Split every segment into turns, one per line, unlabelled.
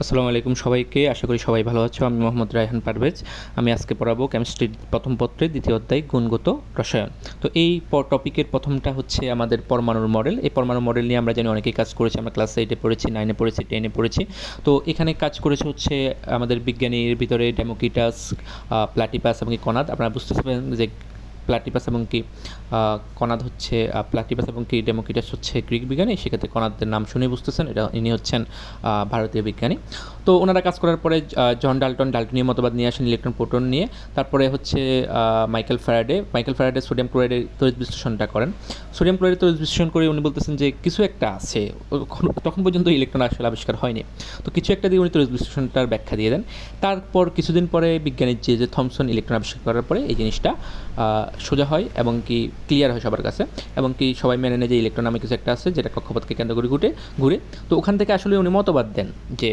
আসসালামু আলাইকুম সবাইকে। আশা করি সবাই ভালো আছো। আমি মোহাম্মদ রায়হান পারভেজ। আমি আজকে পড়াবো কেমিস্ট্রির প্রথম পত্রের দ্বিতীয় অধ্যায় গুণগত রসায়ন। তো এই টপিকের প্রথমটা হচ্ছে আমাদের পরমাণুর মডেল। এই পরমাণুর মডেল নিয়ে আমরা জানি অনেকেই কাজ করেছি। আমরা ক্লাস 8-এ পড়েছি, 9-এ পড়েছি, 10-এ পড়েছি। তো এখানে কাজ করেছে হচ্ছে আমাদের বিজ্ঞানীর ভিতরে ডেমোক্রিটাস, প্লাটিপাস এবং কনাদ। আপনারা বুঝতে পারবেন যে প্লাটিপাস এবং কনাদ হচ্ছে প্লাটিপাস এবং ডেমোক্রিটাস হচ্ছে গ্রিক বিজ্ঞানী। সেক্ষেত্রে কনাদের নাম শুনে বুঝতেছেন ইনি হচ্ছেন ভারতীয় বিজ্ঞানী। তো ওনারা কাজ করার পরে জন ডাল্টনীয় মতবাদ নিয়ে আসেন ইলেকট্রন প্রোটন নিয়ে। তারপরে হচ্ছে মাইকেল ফ্যারাডে সোডিয়াম ক্লোরাইডের তড়িৎ বিশ্লেষণটা করেন। সোডিয়াম ক্লোরাইডের তড়িৎ বিশ্লেষণ করে উনি বলতেছেন যে কিছু একটা আছে, তখন পর্যন্ত ইলেকট্রন আসলে আবিষ্কার হয়নি। তো কিছু একটা দিয়ে উনি তড়িৎ বিশ্লেষণটার ব্যাখ্যা দিয়ে দেন। তারপর কিছুদিন পরে বিজ্ঞানীর যে থমসন ইলেকট্রন আবিষ্কার করার পরে এই জিনিসটা সোজা হয় এবং ক্লিয়ার হয় সবার কাছে, এবং সবাই মেনে নেয় যে ইলেকট্রন নামে কিছু একটা আছে যেটা কক্ষপথকে কেন্দ্র করে ঘুরে। তো ওখান থেকে আসলে উনি মতবাদ দেন যে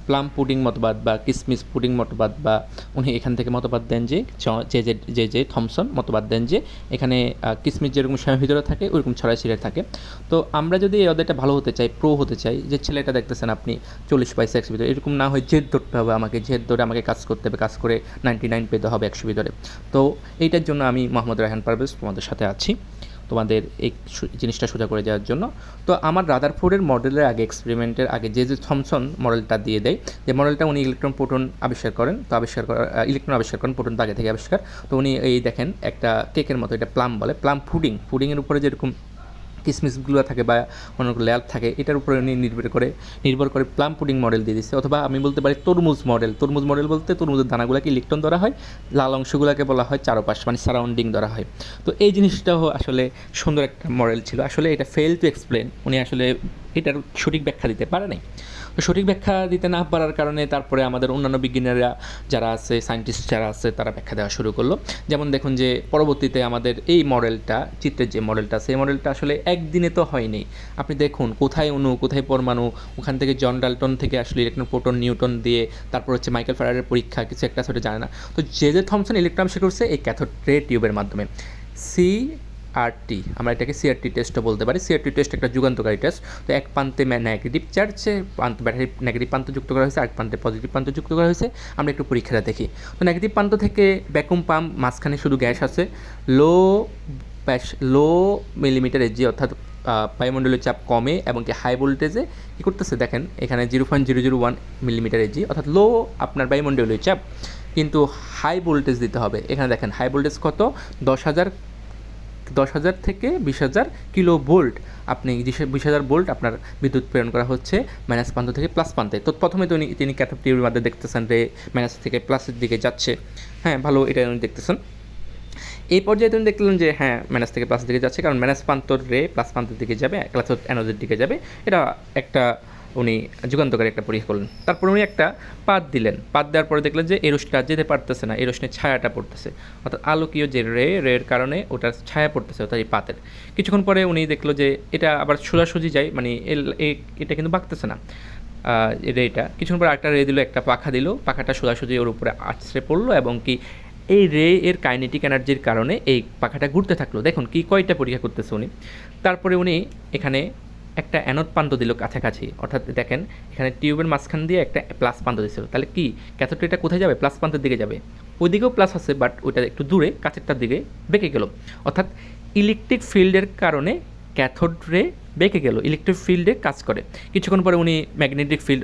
প্লাম পুডিং মতবাদ বা কিসমিস পুডিং মতবাদ, বা উনি এখান থেকে মতবাদ দেন যে থমসন মতবাদ দেন যে এখানে কিসমিস যেরকম সময়ের ভিতরে থাকে ওইরকম ছড়াই ছিঁড়ে থাকে। তো আমরা যদি এই অধ্যায়টা ভালো হতে চাই, প্রো হতে চাই, যে ছেলেটা দেখতেছেন আপনি 40/100 ভিতরে, এরকম না হয় জেদ ধরতে হবে আমাকে, জেদ ধরে আমাকে কাজ করতে হবে, কাজ করে 99 পেতে হবে 100 ভিতরে। তো এইটার জন্য আমি মোহাম্মদ রায়হান পারভেজ তোমাদের সাথে আছি, তোমাদের এই জিনিসটা সোজা করে দেওয়ার জন্য। তো আমার রাদারফোর্ডের মডেলের আগে, এক্সপেরিমেন্টের আগে যে থমসন মডেলটা দিয়ে দেয়, যে মডেলটা উনি ইলেকট্রন প্রোটন আবিষ্কার করেন। তো ইলেকট্রন আবিষ্কার করেন, প্রোটন তো আগে থেকে আবিষ্কার। তো উনি এই দেখেন একটা কেকের মতো, এটা প্লাম বলে, প্লাম পুডিংয়ের উপরে যেরকম কিসমিসগুলো থাকে বা অন্য লেয়ার থাকে, এটার উপরে উনি নির্ভর করে প্লাম পুডিং মডেল দিয়ে দিচ্ছে। অথবা আমি বলতে পারি তরমুজ মডেল বলতে তরমুজের দানাগুলোকে ইলেকট্রন ধরা হয়, লাল অংশগুলোকে বলা হয় চারপাশ, মানে সারাউন্ডিং ধরা হয়। তো এই জিনিসটাও আসলে সুন্দর একটা মডেল ছিল। আসলে এটা ফেল টু এক্সপ্লেন, উনি আসলে এটার সঠিক ব্যাখ্যা দিতে পারে নাই। তো সঠিক ব্যাখ্যা দিতে না পারার কারণে তারপরে আমাদের অন্যান্য বিজ্ঞানীরা যারা আছে, সায়েন্টিস্ট যারা আছে, তারা ব্যাখ্যা দেওয়া শুরু করলো। যেমন দেখুন যে পরবর্তীতে আমাদের এই মডেলটা, চিত্রের যে মডেলটা আছে, এই মডেলটা আসলে একদিনে তো হয়নি। আপনি দেখুন কোথায় অণু, কোথায় পরমাণু, ওখান থেকে জন ডাল্টন থেকে আসলে ইলেকট্রন প্রোটন নিউটন দিয়ে, তারপর হচ্ছে মাইকেল ফ্যারাডের পরীক্ষা, কিছু একটা সেটা জানে না। তো যে থমসন ইলেকট্রন আবিষ্কার করছে এই ক্যাথোড রে টিউবের মাধ্যমে, সিআরটি, আমরা এটাকে সিআরটি টেস্টও বলতে পারি। সিআরটি টেস্ট একটা যুগান্তকারী টেস্ট। তো এক প্রান্তে নেগেটিভ চার্জে ব্যাটারি নেগেটিভ প্রান্ত যুক্ত করা হয়েছে, আরেক প্রান্তে পজিটিভ প্রান্ত যুক্ত করা হয়েছে। আমরা একটু পরীক্ষাটা দেখি। তো নেগেটিভ প্রান্ত থেকে ভ্যাকুম পাম্প, মাঝখানে শুধু গ্যাস আছে, লো মিলিমিটার এজি, অর্থাৎ বায়ুমণ্ডলীয় চাপ কমে এবং হাই ভোল্টেজে কী করতেছে দেখেন, এখানে 0.001 মিলিমিটার এজি, অর্থাৎ লো আপনার বায়ুমণ্ডলীয় চাপ, কিন্তু হাই ভোল্টেজ দিতে হবে। এখানে দেখেন হাই ভোল্টেজ কত, 10,000 থেকে 20,000 কিলো ভোল্ট। আপনি 20,000 ভোল্ট আপনার বিদ্যুৎ প্রেরণ করা হচ্ছে মাইনাস প্রান্ত থেকে প্লাস প্রান্তে। তো প্রথমে তো তিনি ক্যাথোড টিউবের মাধ্যমে দেখতেছেন রে মাইনাস থেকে প্লাসের দিকে যাচ্ছে। হ্যাঁ, ভালো, এটা উনি দেখতেছেন। এই পর্যায়ে তুমি দেখলেন যে হ্যাঁ, মাইনাস থেকে প্লাসের দিকে যাচ্ছে, কারণ মাইনাস প্রান্তর রে প্লাস প্রান্তের দিকে যাবে, ক্যাথোড অ্যানোডের দিকে যাবে। এটা একটা উনি যুগান্তকারী একটা পরীক্ষা করলেন। তারপর উনি একটা পাত দিলেন। পাত দেওয়ার পরে দেখলেন যে এই রশ্মিটা যেতে পারতেছে না, এই রশ্মির ছায়াটা পড়তেছে, অর্থাৎ আলোকীয় যে রের কারণে ওটার ছায়া পড়তেছে, অর্থাৎ এই পাতের। কিছুক্ষণ পরে উনি দেখলো যে এটা আবার সোজাসুজি যায়, মানে এটা কিন্তু বাঁকতেছে না রেটা। কিছুক্ষণ পরে একটা রে দিল, একটা পাখা দিল, পাখাটা সোজাসুজি ওর উপরে আছড়ে পড়লো, এবং এই রে এর কাইনেটিক এনার্জির কারণে এই পাখাটা ঘুরতে থাকলো। দেখুন কয়টা পরীক্ষা করতেছে উনি। তারপরে উনি এখানে একটা অ্যানোড প্রান্ত দিল কাছাকাছি, অর্থাৎ দেখেন এখানে টিউবের মাঝখান দিয়ে একটা প্লাস প্রান্ত দিয়েছিল। তাহলে কি ক্যাথোড রেটা কোথায় যাবে? প্লাস প্রান্তের দিকে যাবে। ওইদিকেও প্লাস আছে, বাট ওইটা একটু দূরে, কাছেরটার দিকে বেঁকে গেল। অর্থাৎ ইলেকট্রিক ফিল্ডের কারণে ক্যাথোড রে বেঁকে গেল, ইলেকট্রিক ফিল্ডে কাজ করে। কিছুক্ষণ পরে উনি ম্যাগনেটিক ফিল্ড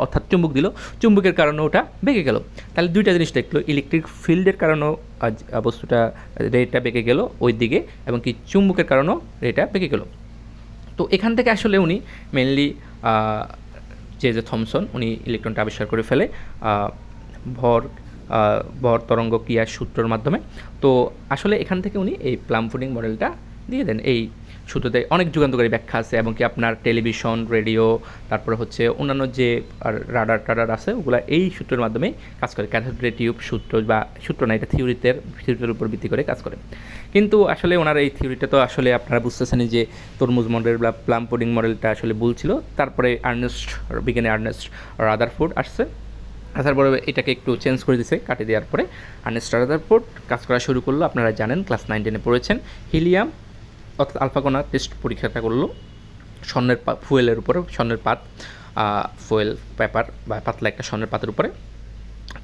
অর্থাৎ চুম্বক দিল, চুম্বকের কারণে ওটা বেঁকে গেল। তাহলে দুইটা জিনিস দেখলো, ইলেকট্রিক ফিল্ডের কারণেও বস্তুটা রেটা বেঁকে গেল ওই দিকে, এবং চুম্বকের কারণেও রেটা বেঁকে গেল। তো এখান থেকে আসলে উনি মেনলি যে থমসন উনি ইলেকট্রনটা আবিষ্কার করে ফেলে ভর তরঙ্গ ক্রিয়ার সূত্রের মাধ্যমে। তো আসলে এখান থেকে উনি এই প্লাম পুডিং মডেলটা দিয়ে দেন। এই সূত্রতে অনেক যুগান্তকারী ব্যাখ্যা আছে, এবং আপনার টেলিভিশন, রেডিও, তারপরে হচ্ছে অন্যান্য যে রাডার আছে, ওগুলো এই সূত্রের মাধ্যমে কাজ করে। ক্যাথোড রে টিউব সূত্র না, এটা থিওরির উপর ভিত্তি করে কাজ করে। কিন্তু আসলে ওনার এই থিওরিটা তো আসলে আপনারা বুঝতেছেন যে তরমুজ মডেল বা প্লাম পুডিং মডেলটা আসলে ভুল ছিল। তারপরে বিজ্ঞানী আর্নেস্ট রাদারফোর্ড আসছে, আসার পরে এটাকে একটু চেঞ্জ করে দিয়েছে, কাটে দেওয়ার পরে আর্নেস্ট রাদারফোর্ড কাজ করা শুরু করলো। আপনারা জানেন, ক্লাস 9-10-এ পড়েছেন। হিলিয়াম অর্থাৎ আলফা কণা টেস্ট পরীক্ষাটা করলো স্বর্ণের ফুয়েলের উপরে, স্বর্ণের পাত। ফয়েল পেপার বা পাতলা একটা স্বর্ণের পাতের উপরে।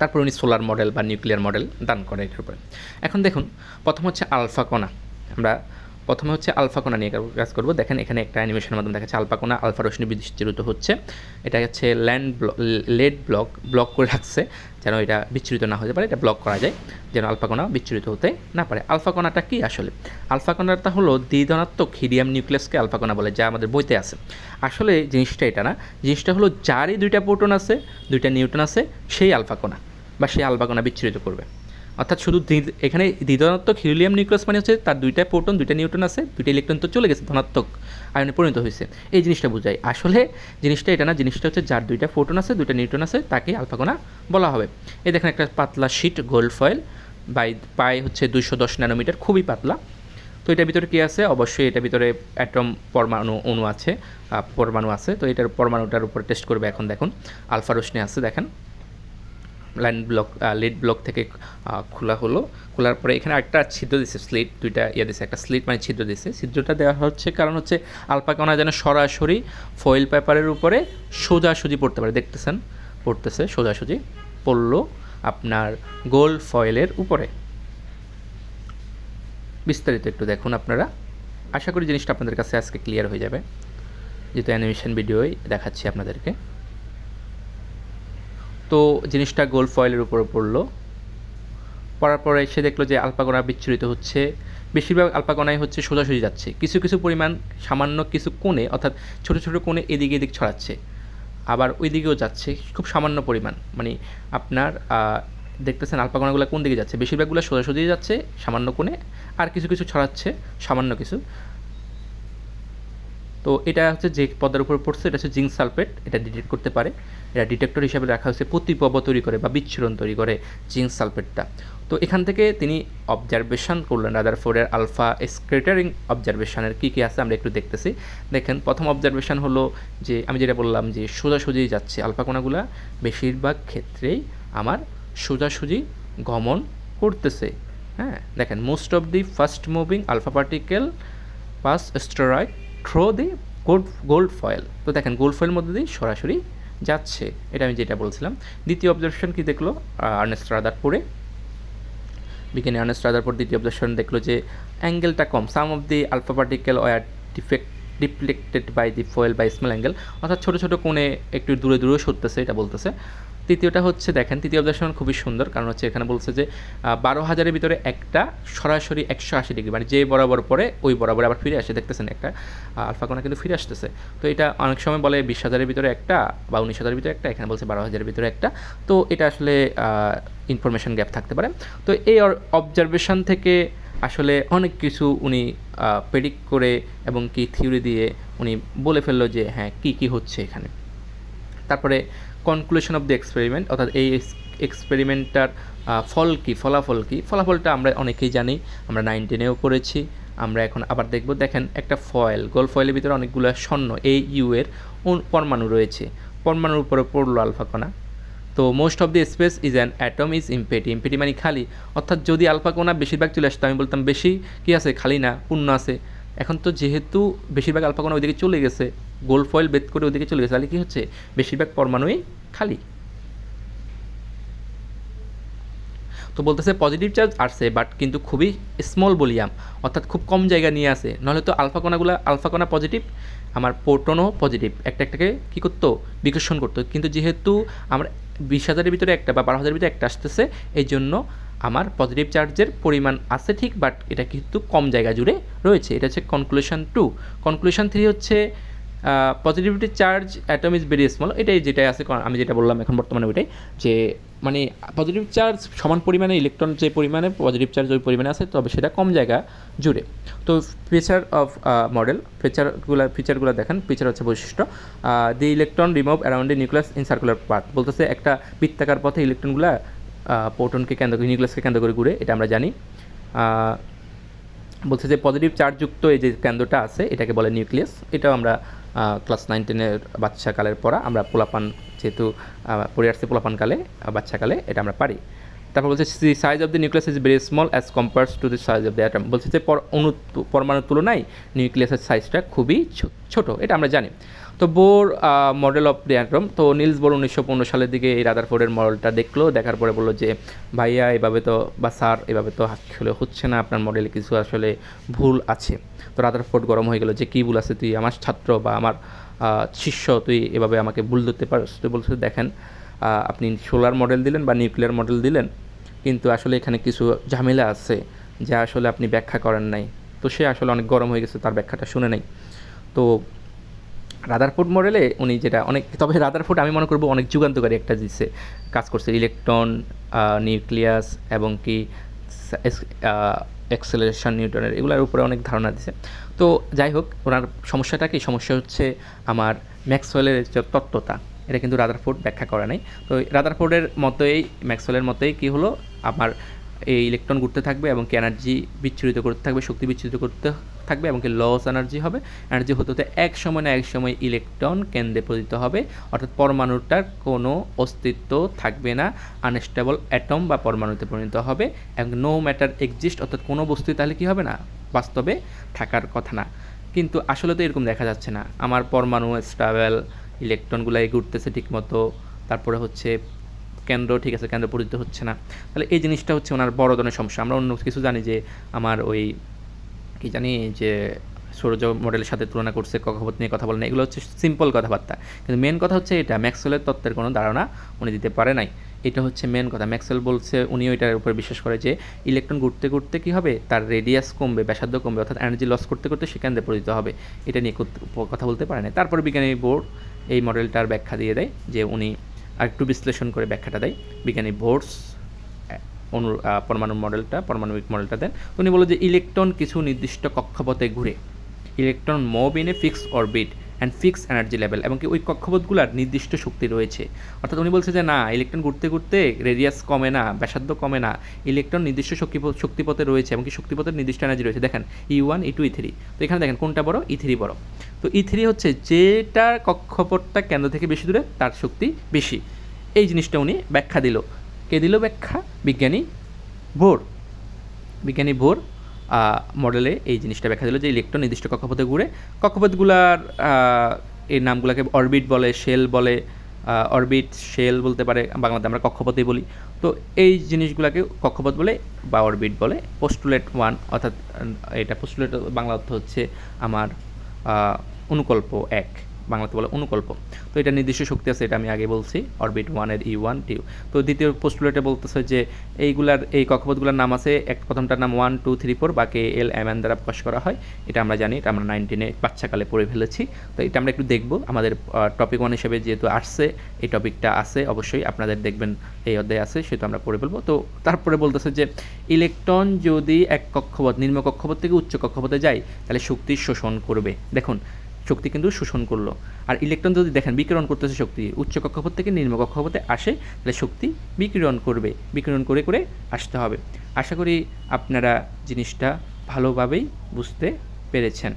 তারপর উনি সোলার মডেল বা নিউক্লিয়ার মডেল দান করে এটার উপরে। এখন দেখুন, প্রথম হচ্ছে আলফা কণা। আমরা প্রথমে হচ্ছে আলফা কণা নিয়ে কাজ করব। দেখেন এখানে একটা অ্যানিমেশনের মাধ্যমে দেখাচ্ছে আলফা কণা আলফা রশ্মি বিচ্ছুরিত হচ্ছে। এটা হচ্ছে লেড ব্লক করে রাখছে যেন এটা বিচ্ছুরিত না হতে পারে, এটা ব্লক করা যায় যেন আলফা কণা বিচ্ছুরিত হতে না পারে। আলফা কণাটা কি আসলে? আলফা কণাটা হলো দ্বিধনাত্মক হিলিয়াম নিউক্লিয়াসকে আলফা কণা বলে, যা আমাদের বইতে আছে। আসলে জিনিসটা এটা না, জিনিসটা হলো যারই 2টা প্রোটন আছে 2টা নিউট্রন আছে সেই আলফা কণা বা সেই আলফা কণা বিচ্ছুরিত করবে। অর্থাৎ শুধু এখানে দ্বিধনাত্মক হিলিয়াম নিউক্লিয়াস মানে হচ্ছে তার 2টা প্রোটন 2টা নিউট্রন আছে, 2টা ইলেকট্রন তো চলে গেছে, ধনাত্মক আয়নে পরিণত হয়েছে, এই জিনিসটা বোঝায়। আসলে জিনিসটা এটা না, জিনিসটা হচ্ছে যার 2টা প্রোটন আছে 2টা নিউট্রন আছে তাকে আলফা কণা বলা হবে। এই দেখেন একটা পাতলা শিট গোল্ড ফয়েল পায় হচ্ছে 210 ন্যানোমিটার, খুবই পাতলা। তো এটার ভিতরে কী আছে? অবশ্যই এটার ভিতরে অ্যাটম অণু আছে, পরমাণু আছে। তো এটার পরমাণুটার উপর টেস্ট করবে। এখন দেখুন আলফা রশ্মি আছে, দেখেন লিড ব্লক থেকে খোলা হলো। খোলার পরে এখানে একটা ছিদ্র দিচ্ছে, স্লিট, 2টা দিচ্ছে, একটা স্লিট মানে ছিদ্র দিচ্ছে। ছিদ্রটা দেওয়া হচ্ছে কারণ হচ্ছে আলফা কণা যেন সরাসরি ফয়েল পেপারের উপরে সোজাসুজি পড়তে পারে। দেখতেছেন পড়তেছে, সোজাসুজি পড়লো আপনার গোল্ড ফয়েলের উপরে। বিস্তারিত একটু দেখুন আপনারা, আশা করি জিনিসটা আপনাদের কাছে আজকে ক্লিয়ার হয়ে যাবে, যেহেতু অ্যানিমেশন ভিডিওই দেখাচ্ছি আপনাদেরকে। তো জিনিসটা গোল্ড ফয়েলের উপরে পড়লো, পড়ার পরে সে দেখলো যে আলফা কণা বিচ্ছুরিত হচ্ছে। বেশিরভাগ আলফা কণাই হচ্ছে সোজাসুজি যাচ্ছে, কিছু কিছু পরিমাণ সামান্য কিছু কোণে, অর্থাৎ ছোটো ছোটো কোণে এদিক ছড়াচ্ছে, আবার ওই দিকেও যাচ্ছে খুব সামান্য পরিমাণ। মানে আপনার দেখতেছেন আলফা কণাগুলো কোন দিকে যাচ্ছে, বেশিরভাগগুলো সোজাসুজি যাচ্ছে সামান্য কোণে, আর কিছু কিছু ছড়াচ্ছে সামান্য কিছু। তো এটা হচ্ছে যে পদার উপর পড়ছে এটা হচ্ছে জিঙ্ক সালফেট, এটা ডিটেক্ট করতে পারে। এটা ডিটেক্টর হিসাবে রাখা হচ্ছে, প্রতিপর্ব তৈরি করে বা বিচ্ছুরণ তৈরি করে জিঙ্ক সালফেটটা। তো এখান থেকে তিনি অবজারভেশন করলেন রাদারফোর্ডের আলফা স্ক্যাটারিং অবজারভেশনের কী কী আছে আমরা একটু দেখতেছি। দেখেন প্রথম অবজারভেশন হলো যে আমি যেটা বললাম যে সোজাসুজি যাচ্ছে আলফা কণাগুলা, বেশিরভাগ ক্ষেত্রেই আমার সোজাসুজি গমন করতেছে। হ্যাঁ, দেখেন most of the fast moving alpha particle pass straight through the gold foil. তো দেখেন গোল্ড ফয়েল মধ্যে দিয়ে সরাসরি যাচ্ছে, এটা আমি যেটা বলছিলাম। দ্বিতীয় অবজারভেশন কি দেখলো আর্নেস্ট রাদারফোর্ডে, বিজ্ঞানী আর্নেস্ট রাদারফোর্ড দ্বিতীয় অবজারভেশন দেখলো যে অ্যাঙ্গেলটা কম, some of the alpha particle were deflected by the foil by small angle, অর্থাৎ ছোটো ছোটো কোণে একটু দূরেও সরতেছে, এটা বলতেছে। তৃতীয়টা হচ্ছে দেখেন তৃতীয় অবজারভেশন খুবই সুন্দর, কারণ হচ্ছে এখানে বলছে যে 12,000-এর ভিতরে একটা সরাসরি 180 ডিগ্রি, মানে যে বরাবর পরে ওই বরাবর আবার ফিরে আসে। দেখতেছেন একটা আলফা কণা কিন্তু ফিরে আসতেছে। তো এটা অনেক সময় বলে 20,000-এর ভিতরে একটা বা 19,000-এর ভিতরে একটা, এখানে বলছে 12,000-এর ভিতরে একটা। তো এটা আসলে ইনফরমেশন গ্যাপ থাকতে পারে। তো এই অবজারভেশন থেকে আসলে অনেক কিছু উনি প্রেডিক্ট করে এবং কি থিওরি দিয়ে উনি বলে ফেললো যে হ্যাঁ কী কী হচ্ছে এখানে। তারপরে কনক্লুশন অফ দ্য এক্সপেরিমেন্ট, অর্থাৎ এই এক্সপেরিমেন্টটার ফলাফল কী, ফলাফলটা আমরা অনেকেই জানি, আমরা 9-10-এও পড়েছি, আমরা এখন আবার দেখব। দেখেন একটা ফয়েল, গোল্ড ফয়েলের ভিতরে অনেকগুলো স্বর্ণ AU এর পরমাণু রয়েছে, পরমাণুর উপরে পড়লো আলফা কণা। তো most of the space is an atom is empty, empty মানে খালি, অর্থাৎ যদি আলফা কণা বেশিরভাগ চলে আসতো আমি বলতাম বেশি কী আছে, খালি না, পূর্ণ আছে। এখন তো যেহেতু বেশিরভাগ আলফা কণা ওইদিকে চলে গেছে, গোল্ড ফয়েল বেদ করে ওইদিকে চলে গেছে, তাহলে কী হচ্ছে, বেশিরভাগ পরমাণুই খালি। তো বলতেছে পজিটিভ চার্জ আসছে বাট কিন্তু খুবই স্মল ভলিউম, অর্থাৎ খুব কম জায়গা নিয়ে আসে। নাহলে তো আলফা কণা পজিটিভ, আমার প্রোটনও পজিটিভ, একটাকে কী করতো, বিকর্ষণ করতো। কিন্তু যেহেতু আমরা 20,000-এর ভিতরে একটা বা 12,000-এর ভিতরে একটা আসতেছে, এই জন্য আমার পজিটিভ চার্জের পরিমাণ আছে ঠিক, বাট এটা কিন্তু কম জায়গা জুড়ে রয়েছে। এটা হচ্ছে কনক্লুশন 2। কনক্লুশন 3 হচ্ছে positivity charge atom is very small, যেটাই আছে আমি যেটা বললাম এখন বর্তমানে ওইটাই, যে মানে পজিটিভ চার্জ সমান পরিমাণে ইলেকট্রন যে পরিমাণে পজিটিভ চার্জ ওই পরিমাণে আছে, তবে সেটা কম জায়গা জুড়ে। তো ফিচার অফ মডেল, ফিচারগুলো দেখেন, ফিচার হচ্ছে বৈশিষ্ট্য। The electron remove around the nucleus in circular path, বলতেছে একটা বৃত্তাকার পথে ইলেকট্রনগুলো প্রোটনকে কেন্দ্র করে, নিউক্লিয়াসকে কেন্দ্র করে ঘুরে, এটা আমরা জানি। বলছে যে পজিটিভ চার্জযুক্ত এই যে কেন্দ্রটা আছে এটাকে বলে নিউক্লিয়াস, এটাও আমরা ক্লাস 9-10-এর বাচ্চাকালের পড়া, আমরা পোলাপান যেহেতু পড়ে আসছে পোলাপানকালে, বাচ্চাকালে এটা আমরা পারি। তারপর বলছে the size of the nucleus is very small as compares to the size of the atom, বলছে যে পরমাণুর তুলনায় নিউক্লিয়াসের সাইজটা খুবই ছোট, এটা আমরা জানি। তো Bohr model of the atom, তো নিলস বোর 1915 সালের দিকে এই রাদারফোর্ডের মডেলটা দেখলো, দেখার পরে বললো যে ভাইয়া এভাবে তো, বা স্যার এভাবে তো আসলে হচ্ছে না, আপনার মডেলে কিছু আসলে ভুল আছে। তো রাদারফোর্ড গরম হয়ে গেলো যে কী ভুল আছে, তুই আমার ছাত্র বা আমার শিষ্য, তুই এভাবে আমাকে ভুল ধরতে পারস। তুই বলছিস দেখেন আপনি সোলার মডেল দিলেন বা নিউক্লিয়ার মডেল দিলেন, কিন্তু আসলে এখানে কিছু ঝামেলা আছে যা আসলে আপনি ব্যাখ্যা করেন নাই। তো সে আসলে অনেক গরম হয়ে গেছে, তার ব্যাখ্যাটা শুনে নাই। তো রাদারফোর্ড মডেলে উনি যেটা অনেক, তবে রাদারফোর্ড আমি মনে করবো অনেক যুগান্তকারী একটা দিচ্ছে, কাজ করছে ইলেকট্রন, নিউক্লিয়াস এবং কি অ্যাক্সেলারেশন নিউটনের, এগুলোর উপরে অনেক ধারণা দিছে। তো যাই হোক, ওনার সমস্যাটা কি, সমস্যা হচ্ছে আমার ম্যাক্সওয়েলের যে তত্ত্বটা, এটা কিন্তু রাদারফোর্ড ব্যাখ্যা করে নাই। তো রাদারফোর্ডের মতোই, ম্যাক্সওয়েলের মতোই কী হলো, আমার এই ইলেকট্রন ঘুরতে থাকবে এবং কি এনার্জি বিচ্ছুরিত করতে থাকবে, শক্তি বিচ্ছুরিত করতে থাকবে এবং কি লস এনার্জি হবে। এনার্জি হতে হতে এক সময় না এক সময় ইলেকট্রন কেন্দ্রে পতিত হবে, অর্থাৎ পরমাণুটার কোনো অস্তিত্ব থাকবে না, আনস্টেবল অ্যাটম বা পরমাণুতে পরিণত হবে এবং নো ম্যাটার এক্সিস্ট, অর্থাৎ কোনো বস্তু তাহলে কী হবে না, বাস্তবে থাকার কথা না। কিন্তু আসলে তো এরকম দেখা যাচ্ছে না, আমার পরমাণু স্টেবল, ইলেকট্রনগুলাই ঘুরতেছে ঠিকমতো, তারপরে হচ্ছে কেন্দ্র ঠিক আছে, কেন্দ্র পরিচিত হচ্ছে না। তাহলে এই জিনিসটা হচ্ছে ওনার বড় ধরনের সমস্যা। আমরা অন্য কিছু জানি যে আমার ওই কী জানি যে সৌরজ মডেলের সাথে তুলনা করছে, কক্ষপথ নিয়ে কথা বলেন, এগুলো হচ্ছে সিম্পল কথাবার্তা, কিন্তু মেন কথা হচ্ছে এটা ম্যাক্সওয়েলের তত্ত্বের কোনো ধারণা উনি দিতে পারে নাই। এটা হচ্ছে মেন কথা। ম্যাক্সওয়েল বলছে, উনিও এটার উপর বিশ্বাস করে যে ইলেকট্রন ঘুরতে ঘুরতে কী হবে, তার রেডিয়াস কমবে, ব্যাসার্ধ কমবে, অর্থাৎ এনার্জি লস করতে করতে সেখান দিয়ে পরিচিত হবে। এটা নিয়ে কথা বলতে পারে না। তারপরে বিজ্ঞানী বোর এই মডেলটার ব্যাখ্যা দিয়ে দেয়, যে উনি আরেকটু বিশ্লেষণ করে ব্যাখ্যাটা দেয়। বিজ্ঞানী বোর্স পারমাণবিক মডেলটা দেন। উনি বলে যে ইলেকট্রন কিছু নির্দিষ্ট কক্ষপথে ঘুরে, electron move in a fix orbit and fix energy level, এবং কি ওই কক্ষপথগুলোর নির্দিষ্ট শক্তি রয়েছে। অর্থাৎ উনি বলছে যে না, ইলেকট্রন ঘুরতে ঘুরতে রেডিয়াস কমে না, ব্যাসার্ধ কমে না, ইলেকট্রন নির্দিষ্ট শক্তিপথে রয়েছে এবং কি শক্তিপথের নির্দিষ্ট এনার্জি রয়েছে। দেখেন E1 E2 E3, তো এখানে দেখেন কোনটা বড়, E3 বড়। তো E3 হচ্ছে যেটা কক্ষপথটা কেন্দ্র থেকে বেশি দূরে, তার শক্তি বেশি। এই জিনিসটা উনি ব্যাখ্যা দিল। কে দিল ব্যাখ্যা? বিজ্ঞানী ভোর মডেলে এই জিনিসটা ব্যাখ্যা দিল যে ইলেকট্রন নির্দিষ্ট কক্ষপথে ঘুরে, কক্ষপথগুলার এই নামগুলোকে অরবিট বলে, শেল বলে, অরবিট শেল বলতে পারে, বাংলাতে আমরা কক্ষপথই বলি। তো এই জিনিসগুলোকে কক্ষপথ বলে বা অরবিট বলে। পোস্টুলেট 1, অর্থাৎ এটা পোস্টুলেট বাংলা অর্থ হচ্ছে আমার অনুকল্প 1, বাংলাতে বলে অনুকল্প। তো এটা নির্দিষ্ট শক্তি আছে, এটা আমি আগে বলছি, অরবিট 1-এর E1 2। তো দ্বিতীয় পোস্টুলেটে বলতেছে যে এইগুলার, এই কক্ষপথগুলোর নাম আছে, প্রথমটার নাম 1 2 3 4, বাকি LMN দ্বারা প্রকাশ করা হয়। এটা আমরা জানি, এটা আমরা 19-এ বাচ্চাকালে পড়ে ফেলেছি। তো এটা আমরা একটু দেখব, আমাদের টপিক 1 হিসেবে যেহেতু আসছে, এই টপিকটা আছে, অবশ্যই আপনাদের দেখবেন এই অধ্যায়ে আছে, সেটা আমরা পড়ে ফেলবো। তো তারপরে বলতেছে যে ইলেকট্রন যদি এক কক্ষপথ, নিম্ন কক্ষপথ থেকে উচ্চ কক্ষপথে যায়, তাহলে শক্তি শোষণ করবে। দেখুন, শক্তি কিন্তু শোষণ করলো। আর ইলেকট্রন যদি দেখেন বিকিরণ করতেছে, শক্তি উচ্চ কক্ষপথ থেকে নিম্ন কক্ষপথে আসে, তাহলে শক্তি বিকিরণ করবে, বিকিরণ করে করে আসতে হবে। আশা করি আপনারা জিনিসটা ভালোভাবেই বুঝতে পেরেছেন।